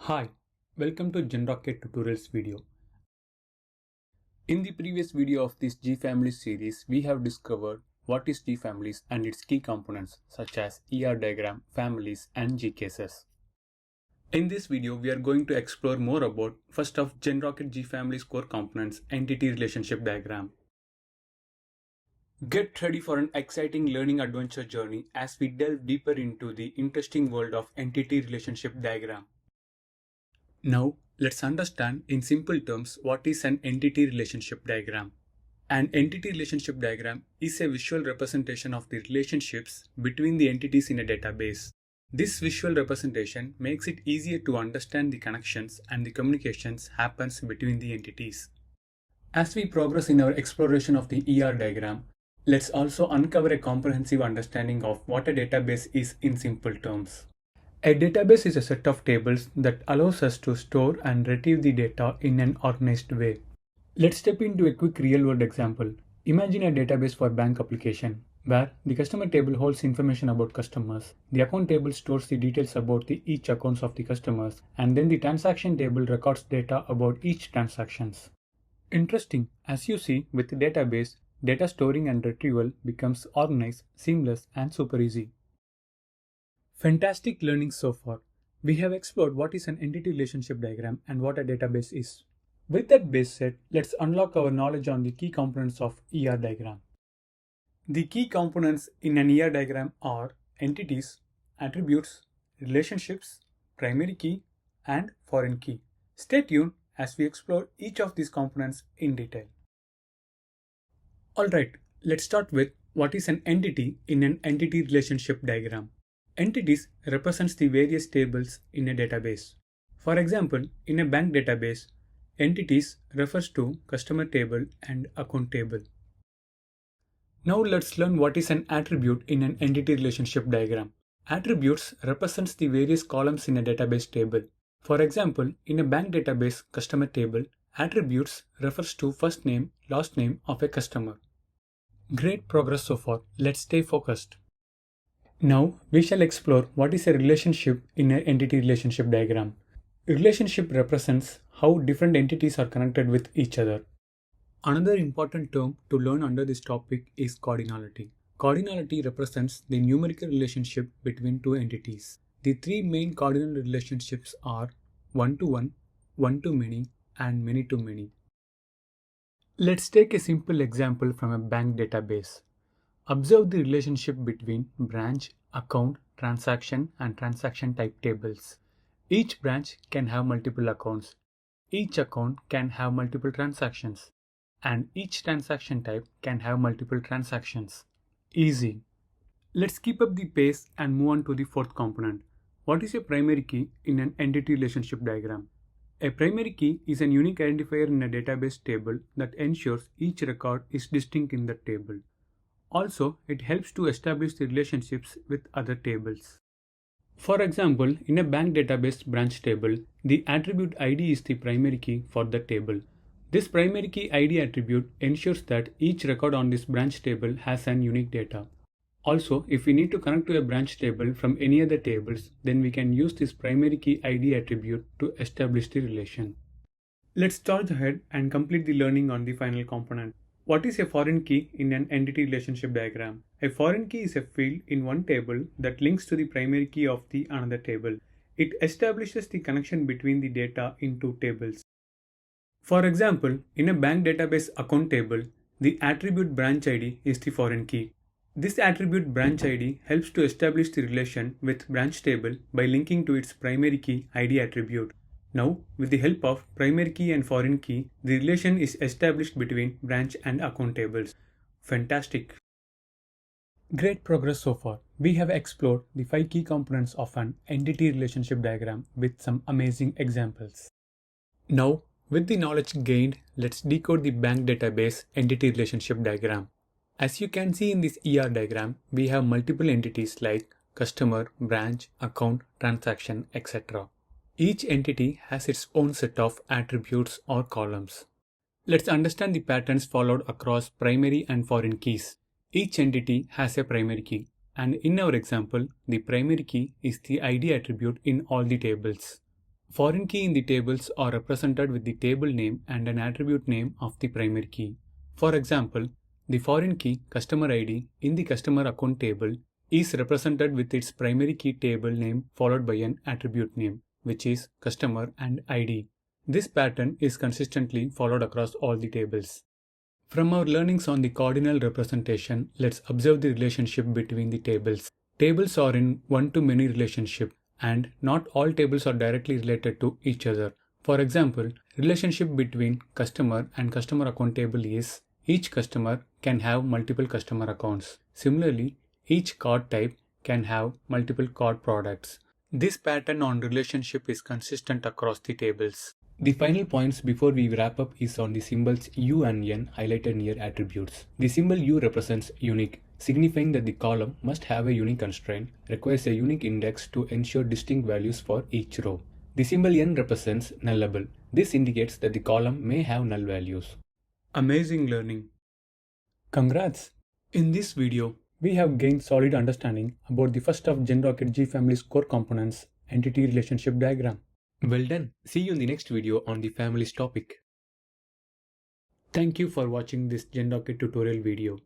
Hi, welcome to GenRocket tutorials video. In the previous video of this G-Families series, we have discovered what is G-Families and its key components such as ER diagram, families and G-cases. In this video, we are going to explore more about first of GenRocket G-Families core components, entity relationship diagram. Get ready for an exciting learning adventure journey as we delve deeper into the interesting world of entity relationship diagram. Now, let's understand in simple terms what is an entity relationship diagram. An entity relationship diagram is a visual representation of the relationships between the entities in a database. This visual representation makes it easier to understand the connections and the communications happens between the entities. As we progress in our exploration of the ER diagram, let's also uncover a comprehensive understanding of what a database is in simple terms. A database is a set of tables that allows us to store and retrieve the data in an organized way. Let's step into a quick real-world example. Imagine a database for bank application, where the customer table holds information about customers, the account table stores the details about each accounts of the customers, and then the transaction table records data about each transactions. Interesting, as you see with the database, data storing and retrieval becomes organized, seamless, and super easy. Fantastic learning so far. We have explored what is an entity relationship diagram and what a database is. With that base set, let's unlock our knowledge on the key components of ER diagram. The key components in an ER diagram are entities, attributes, relationships, primary key, and foreign key. Stay tuned as we explore each of these components in detail. Alright, let's start with what is an entity in an entity relationship diagram. Entities represents the various tables in a database. For example, in a bank database, entities refers to customer table and account table. Now let's learn what is an attribute in an entity relationship diagram. Attributes represents the various columns in a database table. For example, in a bank database customer table, attributes refers to first name, last name of a customer. Great progress so far. Let's stay focused. Now, we shall explore what is a relationship in an entity relationship diagram. A relationship represents how different entities are connected with each other. Another important term to learn under this topic is cardinality. Cardinality represents the numerical relationship between two entities. The three main cardinal relationships are one-to-one, one-to-many, and many-to-many. Let's take a simple example from a bank database. Observe the relationship between branch, account, transaction, and transaction type tables. Each branch can have multiple accounts. Each account can have multiple transactions. And each transaction type can have multiple transactions. Easy. Let's keep up the pace and move on to the fourth component. What is a primary key in an entity relationship diagram? A primary key is a unique identifier in a database table that ensures each record is distinct in the table. Also, it helps to establish the relationships with other tables. For example, in a bank database branch table, the attribute ID is the primary key for the table. This primary key ID attribute ensures that each record on this branch table has an unique data. Also, if we need to connect to a branch table from any other tables, then we can use this primary key ID attribute to establish the relation. Let's charge ahead and complete the learning on the final component. What is a foreign key in an entity relationship diagram? A foreign key is a field in one table that links to the primary key of the another table. It establishes the connection between the data in two tables. For example, in a bank database account table, the attribute branch ID is the foreign key. This attribute branch ID helps to establish the relation with branch table by linking to its primary key ID attribute. Now, with the help of primary key and foreign key, the relation is established between branch and account tables. Fantastic! Great progress so far. We have explored the 5 key components of an entity relationship diagram with some amazing examples. Now, with the knowledge gained, let's decode the bank database entity relationship diagram. As you can see in this ER diagram, we have multiple entities like customer, branch, account, transaction, etc. Each entity has its own set of attributes or columns. Let's understand the patterns followed across primary and foreign keys. Each entity has a primary key, and in our example, the primary key is the ID attribute in all the tables. Foreign key in the tables are represented with the table name and an attribute name of the primary key. For example, the foreign key customer ID in the customer account table is represented with its primary key table name followed by an attribute name, which is customer and ID. This pattern is consistently followed across all the tables. From our learnings on the cardinal representation, let's observe the relationship between the tables. Tables are in one-to-many relationship, and not all tables are directly related to each other. For example, relationship between customer and customer account table is each customer can have multiple customer accounts. Similarly, each card type can have multiple card products. This pattern on relationship is consistent across the tables. The final points before we wrap up is on the symbols U and N highlighted near attributes. The symbol U represents unique, signifying that the column must have a unique constraint, requires a unique index to ensure distinct values for each row. The symbol N represents nullable. This indicates that the column may have null values. Amazing learning. Congrats! In this video, we have gained solid understanding about the first of GenRocket G family's core components, entity relationship diagram. Well done. See you in the next video on the family's topic. Thank you for watching this GenRocket tutorial video.